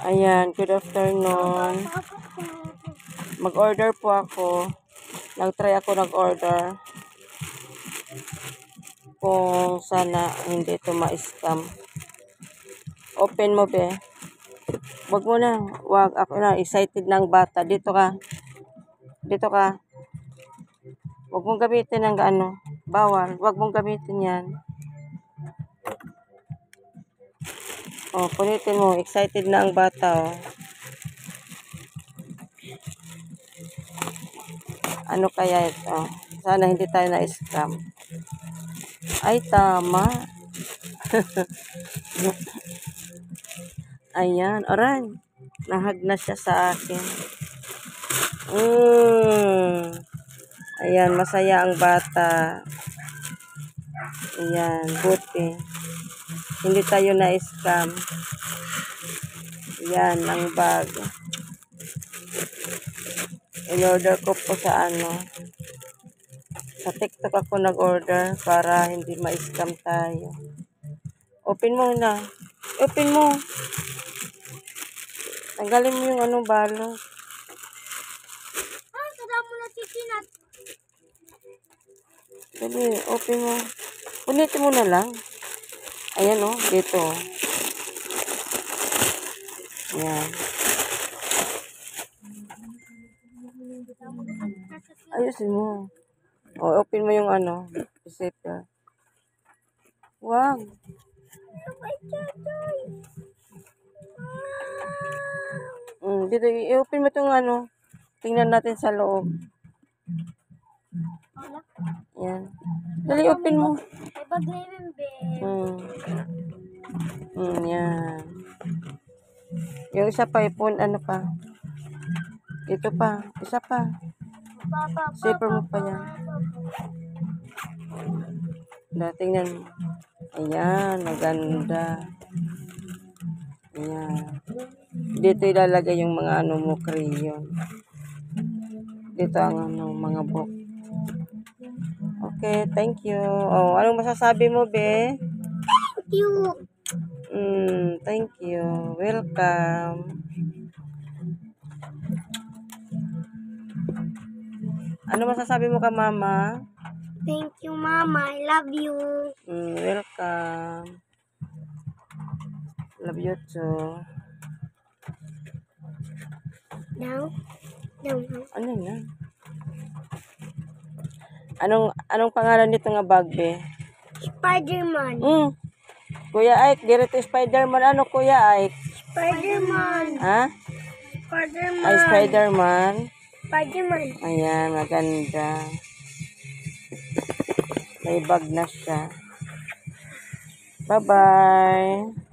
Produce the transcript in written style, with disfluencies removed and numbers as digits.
Ayan, good afternoon. Mag-order po ako. Nag-try ako nag-order. Kung sana hindi ito ma-scam. Open mo, be. Wag mo na. Wag. Ako na. Excited ng bata. Dito ka. Dito ka. Wag mong gamitin ng ano. Bawal. Wag mong gamitin yan. Oh, punitin mo. Excited na ang bata, oh. Ano kaya ito? Sana hindi tayo na-scam. Ay, tama. Ayan. Aray. Nahag na siya sa akin. Ayan. Masaya ang bata. Ayan. Buti. Hindi tayo na-scam. Ayan. Ang bag. In-order ko po sa ano. Sa TikTok ako nag-order para hindi ma-scam tayo. Open mo na. Open mo. Tanggalin mo yung anong balot. Ay, kada mo na titinat. Dali, open mo. Punitin mo na lang. Ayan o, dito. Ayan. Ayusin mo. O, open mo yung ano. Receiver. Wag. Dito, i-open mo itong ano. Tingnan natin sa loob. Yan. Dali, open mo. Ay, bag na yun, be. Yan. Yung isa pa, ipon, ano pa. Ito pa. Isa pa. Zipper mo pa yan. Tingnan mo. Ayan, maganda. Ayan. Dito ilalagay yung mga ano mo, crayon. Dito ang ano, mga book. Okay, thank you. Oh, anong masasabi mo, be? Thank you. Thank you. Welcome. Ano masasabi mo ka, mama? Thank you, Mama. I love you. Welcome. Love you too. Now? Ano yan? Anong pangalan nito nga bag, be? Spider-Man. Kuya Ike, direct Spider-Man. Ano, Kuya Ike? Spider-Man. Ha? Spider-Man. Ay, Spider-Man. Spider-Man. Ayan, maganda. May bag na siya. Bye-bye.